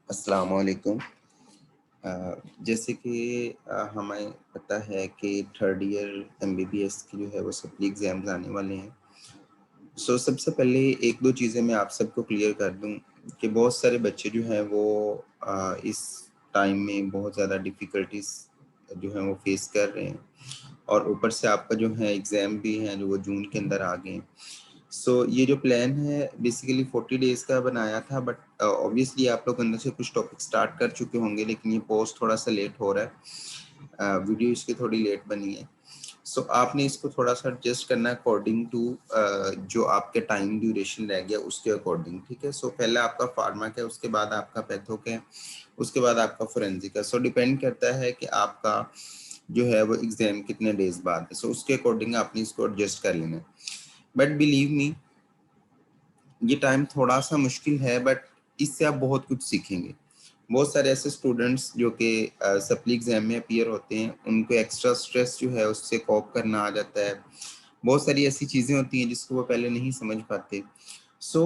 अस्सलाम वालेकुम। जैसे कि हमें पता है कि थर्ड ईयर एमबीबीएस की जो है वो सप्ली एग्ज़ाम्स आने वाले हैं। सो सबसे पहले एक दो चीज़ें मैं आप सबको क्लियर कर दूं कि बहुत सारे बच्चे जो हैं वो इस टाइम में बहुत ज़्यादा डिफ़िकल्टीज जो हैं वो फेस कर रहे हैं और ऊपर से आपका जो है एग्ज़ाम भी है जो वो जून के अंदर आ गए हैं। सो ये जो प्लान है बेसिकली 40 डेज़ का बनाया था, बट ऑब्वियसली आप लोग अंदर से कुछ टॉपिक स्टार्ट कर चुके होंगे, लेकिन ये पोस्ट थोड़ा सा लेट हो रहा है। वीडियो इसकी थोड़ी लेट बनी है। सो आपने इसको थोड़ा सा एडजस्ट करना है अकॉर्डिंग टू जो आपके टाइम ड्यूरेशन रह गया उसके अकॉर्डिंग, ठीक है। सो पहले आपका फार्मा का है, उसके बाद आपका पैथो का है, उसके बाद आपका फोरेंसिक है। सो डिपेंड करता है कि आपका जो है वो एग्जाम कितने डेज बाद है। सो उसके अकॉर्डिंग आपने इसको एडजस्ट कर लेना है। बट बिलीव मी, ये टाइम थोड़ा सा मुश्किल है, बट इससे आप बहुत कुछ सीखेंगे। बहुत सारे ऐसे स्टूडेंट्स जो कि सप्ली एग्जाम में अपीयर होते हैं, उनको एक्स्ट्रा स्ट्रेस जो है उससे कॉप करना आ जाता है। बहुत सारी ऐसी चीज़ें होती हैं जिसको वो पहले नहीं समझ पाते। सो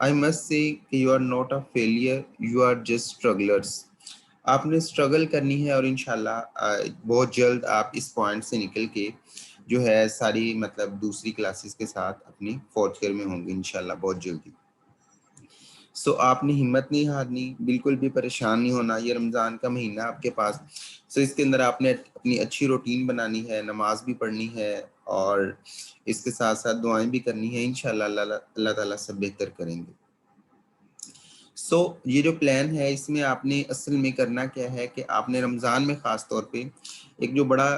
आई must say that you are not a failure, you are just strugglers. आपने स्ट्रगल करनी है और इंशाल्लाह बहुत जल्द आप इस पॉइंट से निकल के जो है सारी मतलब दूसरी क्लासेस के साथ अपनी फोर्थ ईयर में होंगे इंशाल्लाह बहुत जल्दी। सो आपने हिम्मत नहीं हारनी, बिल्कुल भी परेशान नहीं होना। ये रमज़ान का महीना आपके पास, सो इसके अंदर आपने अपनी अच्छी रूटीन बनानी है, नमाज भी पढ़नी है और इसके साथ साथ दुआएं भी करनी है। इंशाल्लाह अल्लाह ताला सब बेहतर करेंगे। सो ये जो प्लान है इसमें आपने असल में करना क्या है कि आपने रमज़ान में ख़ास तौर पे एक जो बड़ा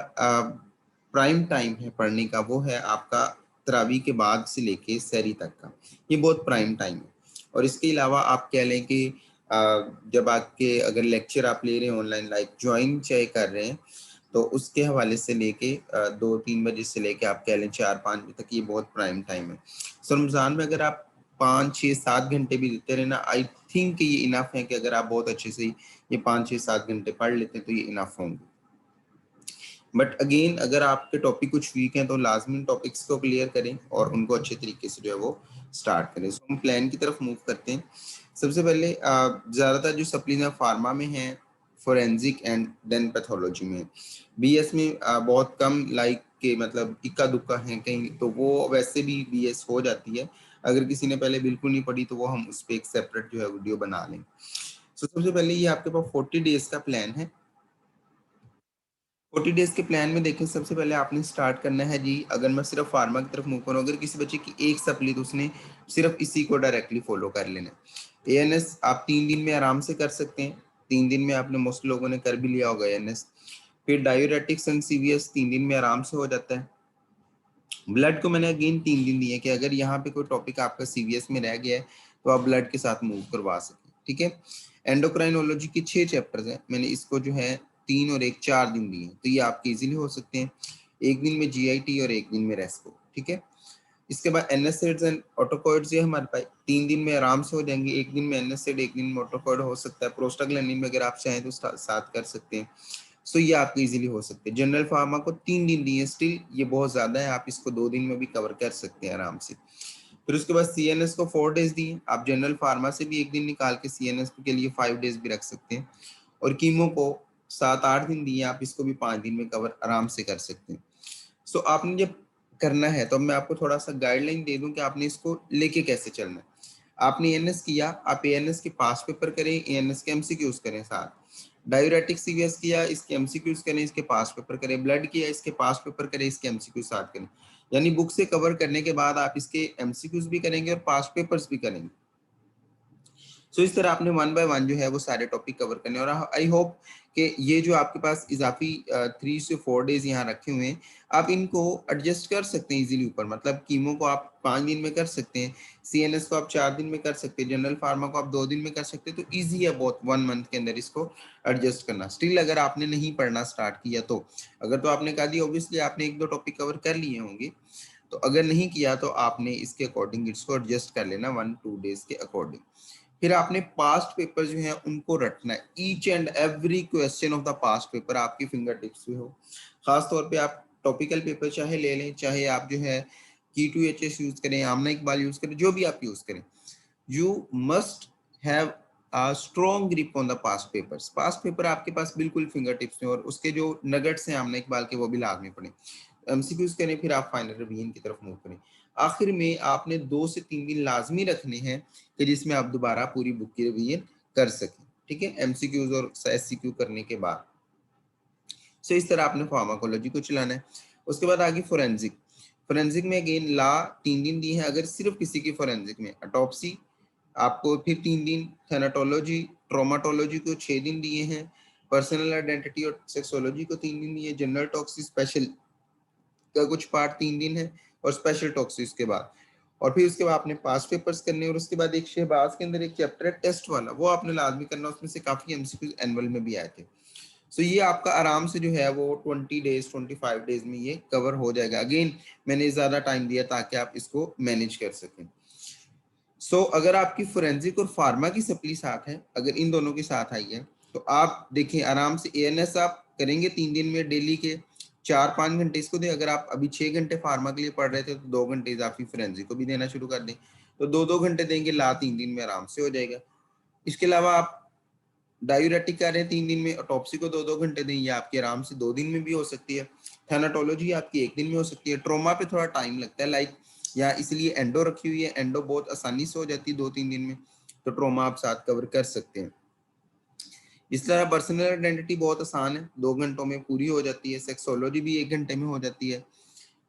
प्राइम टाइम है पढ़ने का, वो है आपका तरावी के बाद से लेके सहरी तक का। ये बहुत प्राइम टाइम है। और इसके अलावा आप कह लें कि जब आपके अगर लेक्चर आप ले रहे हैं ऑनलाइन, लाइक ज्वाइन चाहे कर रहे हैं, तो उसके हवाले से लेके 2-3 बजे से लेके आप कह लें 4-5 बजे तक ये बहुत प्राइम टाइम है। सो रमज़ान में अगर आप 5-6-7 घंटे भी देते रहे ना, आई थिंक ये इनफ है कि अगर आप बहुत अच्छे से ये 5-6-7 घंटे पढ़ लेते हैं तो ये इनफ होंगे। बट अगेन अगर आपके टॉपिक कुछ वीक हैं तो लाजमी टॉपिक्स को क्लियर करें और उनको अच्छे तरीके से जो है वो स्टार्ट करें। सो हम प्लान की तरफ मूव करते हैं। सबसे पहले ज़्यादातर जो सप्लीज फार्मा में हैं, फोरेंसिक एंड देन पैथोलॉजी में। बीएस में बहुत कम लाइक के मतलब इक्का दुक्का है कहीं, तो वो वैसे भी बीएस हो जाती है। अगर किसी ने पहले बिल्कुल नहीं पढ़ी तो वो हम उस पर एक सेपरेट जो है वीडियो बना लें। सो सबसे पहले ये आपके पास 40 डेज का प्लान है। 40 डेज के प्लान में देखें, सबसे पहले आपने स्टार्ट करना है जी। अगर मैं सिर्फ फार्मा की तरफ मूव करूँ, अगर किसी बच्चे की एक सप्ली, तो उसने सिर्फ इसी को डायरेक्टली फॉलो कर लेना है। एएनएस आप 3 दिन में आराम से कर सकते हैं। 3 दिन में आपने मोस्ट लोगों ने कर भी लिया होगा एएनएस। फिर डायूरेटिक्स एंड सीवीएस 3 दिन में आराम से हो जाता है। ब्लड को मैंने अगेन 3 दिन दिए कि अगर यहाँ पे कोई टॉपिक आपका सीवीएस में रह गया है तो आप ब्लड के साथ मूव करवा सकें, ठीक है। एंडोक्राइनोलॉजी के 6 चैप्टर्स हैं, मैंने इसको जो है 3 और 1 4 दिन दिए, तो ये आपके इजीली हो सकते हैं। एक दिन में जीआईटी और एक दिन में रेस्को, ठीक है। इसके बाद एनएसएड्स एंड ऑटोकॉइड्स ये हमारे पास 3 दिन में आराम से हो जाएंगे। एक दिन में एनएसएड, एक दिन में ऑटोकॉइड हो सकता है। प्रोस्टाग्लैंडिन में अगर आप चाहें तो साथ कर सकते हैं। सो ये आपके इजीली हो सकते हैं। जनरल फार्मा को 3 दिन दिए, स्टिल ये बहुत ज्यादा है, आप इसको 2 दिन में भी कवर कर सकते हैं आराम से। फिर उसके बाद सीएनएस को 4 डेज दिए, आप जनरल फार्मा से भी एक दिन निकाल के सीएनएस के लिए 5 डेज भी रख सकते हैं। और कीमो को 7-8 दिन दिए, आप इसको भी 5 दिन में कवर आराम से कर सकते हैं। सो आपने जब करना है तो मैं आपको थोड़ा सा गाइडलाइन दे दूं कि आपने इसको लेके कैसे चलना है। आपने एएनएस किया, आप एएनएस के पास पेपर करें, एएनएस के एमसीक्यूज करें साथ। डायूरेटिक सीवीएस किया, इसके एमसीक्यूज करें, इसके पास पेपर करें। ब्लड किया, इसके पास पेपर करें, इसके एमसीक्यू साथ करें। यानी बुक से कवर करने के बाद आप इसके एमसीक्यूज भी करेंगे और पास पेपर्स भी करेंगे। सो इस तरह आपने 1 बाय 1 जो है वो सारे टॉपिक कवर करने। और आई होप कि ये जो आपके पास इजाफी 3 से 4 डेज यहाँ रखे हुए हैं, आप इनको एडजस्ट कर सकते हैं इजीली ऊपर। मतलब कीमो को आप 5 दिन में कर सकते हैं, सीएनएस को आप 4 दिन में कर सकते हैं, जनरल फार्मा को आप 2 दिन में कर सकते हैं। तो ईजी है बहुत 1 मंथ के अंदर इसको एडजस्ट करना। स्टिल अगर आपने नहीं पढ़ना स्टार्ट किया तो, अगर तो आपने कहा दी ऑब्वियसली आपने 1-2 टॉपिक कवर कर लिए होंगे, तो अगर नहीं किया तो आपने इसके अकॉर्डिंग इसको एडजस्ट कर लेना 1-2 डेज के अकॉर्डिंग। फिर आपने पास्ट पेपर जो है उनको रटना है। Each and every question of the past paper आपकी फिंगर टिप्स पे हो। खास तौर पे आप टॉपिकल पेपर चाहे ले लें, चाहे आप जो है K2HS यूज करें, आमना इकबाल यूज करें, जो भी आप यूज करें, you must have strong grip on the past papers. Past paper आपके पास बिल्कुल फिंगर टिप्स में, और उसके जो नगट्स हैं आमने इकबाल के वो भी लाजमी पड़े। एमसीक्यूज करें, फिर आप फाइनल रिवीजन की तरफ मूव करें। आखिर में आपने 2 से 3 दिन लाजमी रखने हैं कि जिसमें आप दोबारा पूरी बुक की रिवीजन कर सकें, ठीक है, एमसीक्यूज और एससीक्यू करने के बाद। सो इस तरह आपने फार्माकोलॉजी को चलाना है। उसके बाद आगे फोरेंसिक। फोरेंसिक में अगेन ला 3 दिन दिए हैं, अगर सिर्फ किसी की फोरेंसिक में। ऑटोप्सी आपको फिर 3 दिन, थैनाटोलॉजी ट्रोमाटोलॉजी को 6 दिन दिए हैं, पर्सनल आइडेंटिटी और सेक्सोलॉजी को 3 दिन दिए, जनरल टॉक्सी स्पेशल का कुछ पार्ट 3 दिन है, और स्पेशल टॉक्सी के बाद। और फिर उसके बाद आपने पास पेपर्स करने, और उसके बाद एक शहबाज के अंदर एक चैप्टर है टेस्ट वाला, वो आपने लाजमी करना, उसमें से काफी एमसीक्यूज एनुअल में भी आए थे। सो ये आपका आराम से जो है वो 20 डेज 25 डेज में ये कवर हो जाएगा। अगेन मैंने ज्यादा टाइम दिया ताकि आप इसको मैनेज कर सकें। सो अगर आपकी फोरेंसिक और फार्मा की सप्ली साथ है, अगर इन दोनों के साथ आई है, तो आप देखें आराम से एएनएस आप करेंगे 3 दिन में डेली के 4-5 घंटे इसको दें। अगर आप अभी 6 घंटे फार्मा के लिए पढ़ रहे थे तो 2 घंटे इजाफी फोरेंसिक को भी देना शुरू कर दें, तो 2-2 घंटे देंगे, ला 3 दिन में आराम से हो जाएगा। इसके अलावा आप डायूरेटिक कर रहे हैं 3 दिन में, ऑटोप्सी को 2-2 घंटे दें, या आपके आराम से 2 दिन में भी हो सकती है। थैनाटोलॉजी आपकी 1 दिन में हो सकती है। ट्रोमा पे थोड़ा टाइम लगता है, लाइक या इसलिए एंडो रखी हुई है, एंडो बहुत आसानी से हो जाती है 2-3 दिन में, तो ट्रोमा आप साथ कवर कर सकते हैं। इस तरह पर्सनल आइडेंटिटी बहुत आसान है, 2 घंटों में पूरी हो जाती है। सेक्सोलॉजी भी 1 घंटे में हो जाती है,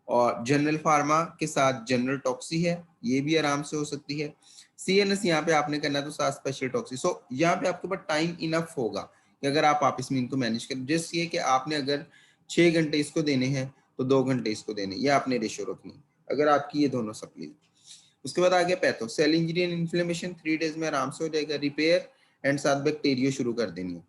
और जनरल फार्मा के साथ जनरल टॉक्सी है, ये भी आराम से हो सकती है। सीएनएस यहाँ पे आपने करना है तो साथ स्पेशल टॉक्सी। सो यहाँ पे आपके पास टाइम इनफ होगा कि अगर आप आपस में इनको मैनेज करें। जस्ट ये कि आपने अगर 6 घंटे इसको देने हैं तो 2 घंटे इसको देने, ये आपने रेशो रखनी अगर आपकी ये दोनों सप्ली। उसके बाद आ गया patho. Cell injury and inflammation 3 days में आराम से हो जाएगा। रिपेयर एंड साथ बैक्टीरिया शुरू कर देनी है,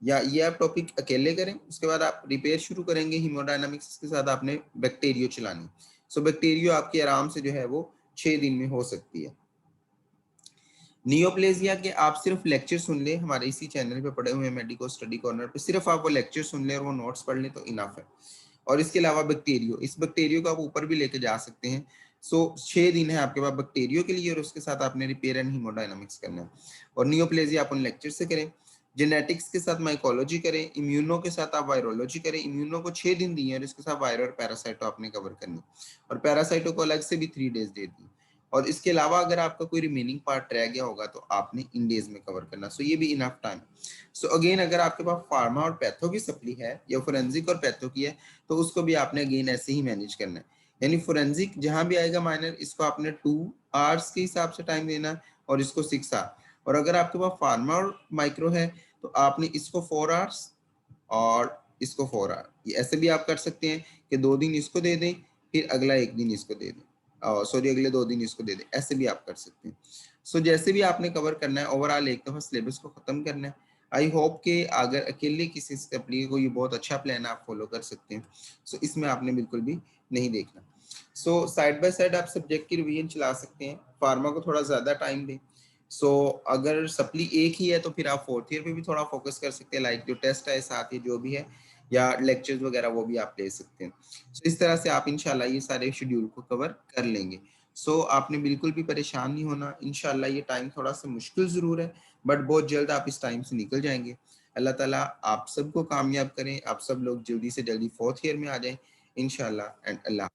या ये आप टॉपिक अकेले करें। उसके बाद आप रिपेयर शुरू करेंगे हीमोडायनामिक्स के साथ, आपने बैक्टीरियो चलानी। सो बैक्टीरियो आपकी आराम से जो है वो 6 दिन में हो सकती है। नियोप्लेजिया के आप सिर्फ लेक्चर सुन ले, हमारे इसी चैनल पे पड़े हुए हैं मेडिको स्टडी कॉर्नर पे, सिर्फ आप वो लेक्चर सुन ले और वो नोट्स पढ़ ले तो इनफ है। और इसके अलावा बैक्टीरियो, इस बैक्टीरियो को आप ऊपर भी लेके जा सकते हैं। सो 6 दिन है आपके पास बैक्टीरियो के लिए, और उसके साथ आपने रिपेयर एंड हीमोडायनामिक्स करना है। और नियोप्लेजिया आप उन लेक्चर से करें। जेनेटिक्स के साथ माइकोलॉजी करें। इम्यूनो के साथ आप वायरोलॉजी करें। इम्यूनो को 6 दिन दिए और इसके साथ वायरो और पैरासाइटो आपने कवर करनी, और पैरासाइटो को अलग से भी 3 डेज दे दी। और इसके अलावा अगर आपका कोई रिमेनिंग पार्ट रह गया होगा तो आपने इन डेज में कवर करना। सो ये भी इनफ टाइम। सो अगेन अगर आपके पास फार्मा और पैथो की सप्ली है, या फोरेंसिक और पैथो की है, तो उसको भी आपने अगेन ऐसे ही मैनेज करना है। यानी फोरेंसिक जहां भी आएगा माइनर, इसको आपने 2 आवर्स के हिसाब से टाइम देना, और इसको 6 आवर। और अगर आपके पास फार्मा और माइक्रो है तो आपने इसको 4 आवर्स और इसको 4 आवर, ये ऐसे भी आप कर सकते हैं कि 2 दिन इसको दे दें, फिर अगला 1 दिन इसको दे दें, सॉरी अगले 2 दिन इसको दे दें, ऐसे भी आप कर सकते हैं। सो जैसे भी आपने कवर करना है, ओवरऑल एक दफा सिलेबस को खत्म करना है। आई होप कि अगर अकेले किसी से अप्लाई को, ये बहुत अच्छा प्लान आप फॉलो कर सकते हैं। सो इसमें आपने बिल्कुल भी नहीं देखना। सो साइड बाय साइड आप सब्जेक्ट की रिवीजन चला सकते हैं। फार्मा को थोड़ा ज्यादा टाइम दें। सो अगर सप्ली एक ही है तो फिर आप 4th ईयर पे भी थोड़ा फोकस कर सकते हैं, लाइक जो टेस्ट है साथ ही जो भी है, या लेक्चर्स वगैरह वो भी आप ले सकते हैं। सो इस तरह से आप इंशाल्लाह ये सारे शेड्यूल को कवर कर लेंगे। सो आपने बिल्कुल भी परेशान नहीं होना। इंशाल्लाह ये टाइम थोड़ा सा मुश्किल जरूर है, बट बहुत जल्द आप इस टाइम से निकल जाएंगे। अल्लाह ताला आप सबको कामयाब करें, आप सब लोग जल्दी से जल्दी 4th ईयर में आ जाएं इंशाल्लाह। एंड अल्लाह।